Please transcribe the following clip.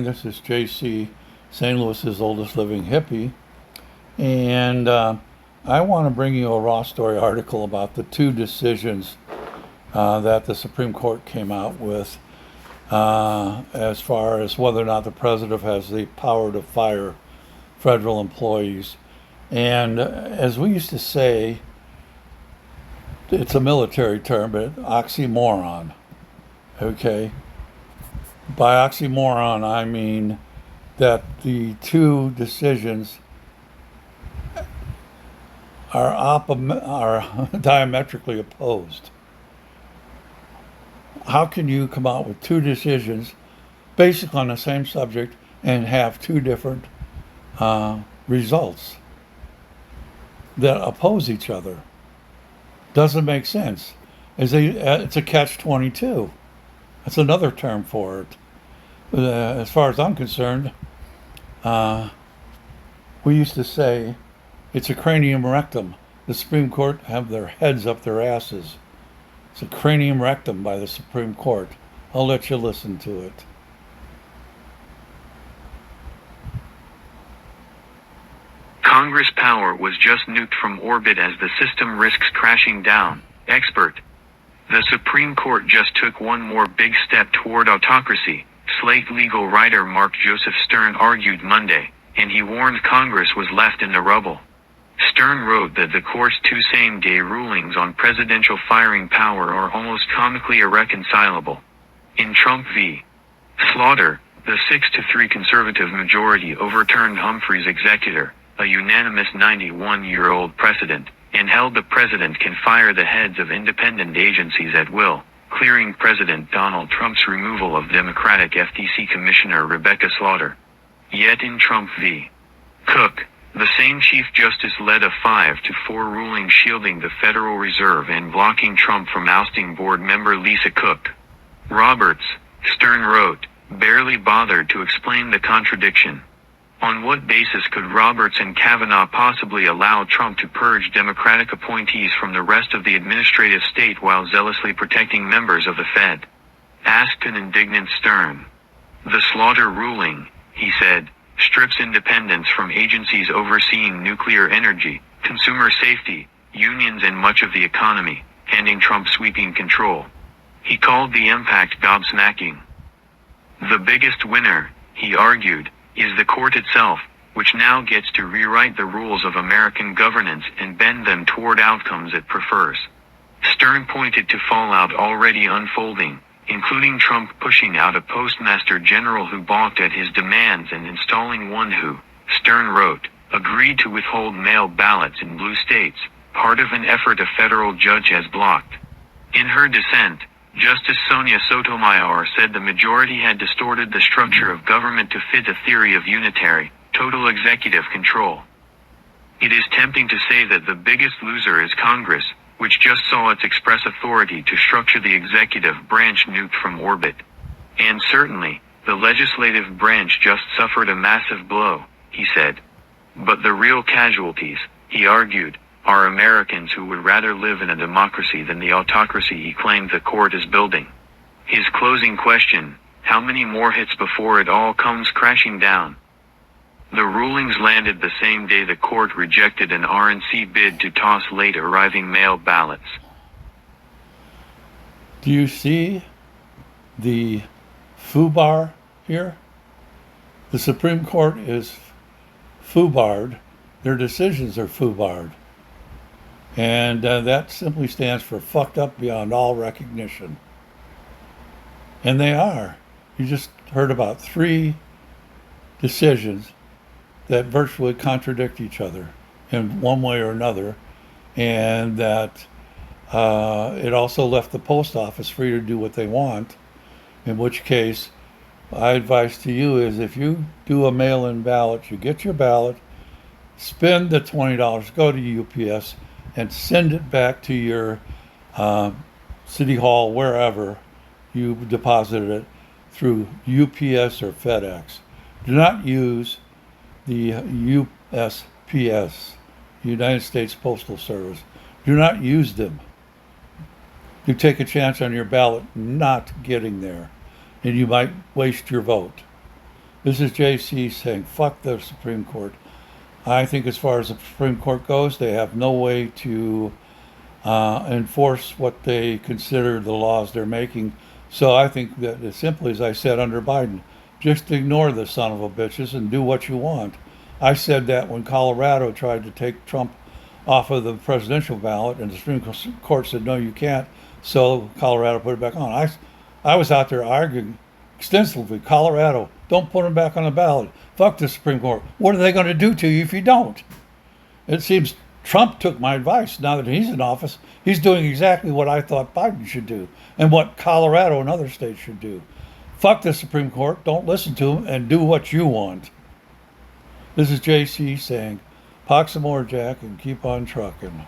This is JC, St. Louis's oldest living hippie, and I want to bring you a raw story article about the two decisions that the Supreme Court came out with as far as whether or not the president has the power to fire federal employees. And as we used to say, it's a military term, but oxymoron. Okay? By oxymoron, I mean that the two decisions are diametrically opposed. How can you come out with two decisions basically on the same subject and have two different results that oppose each other? Doesn't make sense. It's a catch-22. That's another term for it. As far as I'm concerned, we used to say it's a cranium rectum. The Supreme Court have their heads up their asses. It's a cranium rectum by the Supreme Court. I'll let you listen to it. Congress power was just nuked from orbit as the system risks crashing down. Expert. The Supreme Court just took one more big step toward autocracy, Slate legal writer Mark Joseph Stern argued Monday, and he warned Congress was left in the rubble. Stern wrote that the court's two same-day rulings on presidential firing power are almost comically irreconcilable. In Trump v. Slaughter, the 6-3 conservative majority overturned Humphrey's executor, a unanimous 91-year-old precedent, and held the president can fire the heads of independent agencies at will, clearing President Donald Trump's removal of Democratic FTC Commissioner Rebecca Slaughter. Yet in Trump v. Cook, the same Chief Justice led a 5-4 ruling shielding the Federal Reserve and blocking Trump from ousting board member Lisa Cook. Roberts, Stern wrote, barely bothered to explain the contradiction. On what basis could Roberts and Kavanaugh possibly allow Trump to purge Democratic appointees from the rest of the administrative state while zealously protecting members of the Fed? Asked an indignant Stern. The Slaughter ruling, he said, strips independence from agencies overseeing nuclear energy, consumer safety, unions and much of the economy, handing Trump sweeping control. He called the impact gobsmacking. The biggest winner, he argued, is the court itself, which now gets to rewrite the rules of American governance and bend them toward outcomes it prefers. Stern pointed to fallout already unfolding, including Trump pushing out a postmaster general who balked at his demands and installing one who, Stern wrote, agreed to withhold mail ballots in blue states, part of an effort a federal judge has blocked. In her dissent, Justice Sonia Sotomayor said the majority had distorted the structure of government to fit a theory of unitary, total executive control. It is tempting to say that the biggest loser is Congress, which just saw its express authority to structure the executive branch nuked from orbit. And certainly, the legislative branch just suffered a massive blow, he said. But the real casualties, he argued, are Americans who would rather live in a democracy than the autocracy he claimed the court is building. His closing question, how many more hits before it all comes crashing down? The rulings landed the same day the court rejected an RNC bid to toss late arriving mail ballots. Do you see the FUBAR here? The Supreme Court is FUBAR'd. Their decisions are FUBAR'd. And that simply stands for fucked up beyond all recognition. And they are. You just heard about three decisions that virtually contradict each other in one way or another, and that it also left the post office free to do what they want, in which case my advice to you is if you do a mail-in ballot, you get your ballot, spend the $20, go to UPS, and send it back to your city hall, wherever you deposited it, through UPS or FedEx. Do not use the USPS, United States Postal Service. Do not use them. You take a chance on your ballot not getting there, and you might waste your vote. This is JC saying, fuck the Supreme Court. I think as far as the Supreme Court goes, they have no way to enforce what they consider the laws they're making. So I think that as simply as I said under Biden, just ignore the son of a bitches and do what you want. I said that when Colorado tried to take Trump off of the presidential ballot, and the Supreme Court said, no, you can't. So Colorado put it back on. I was out there arguing extensively. Colorado, don't put him back on the ballot. Fuck the Supreme Court. What are they going to do to you if you don't? It seems Trump took my advice. Now that he's in office, he's doing exactly what I thought Biden should do and what Colorado and other states should do. Fuck the Supreme Court. Don't listen to him and do what you want. This is JC saying, pox some more, Jack, and keep on trucking.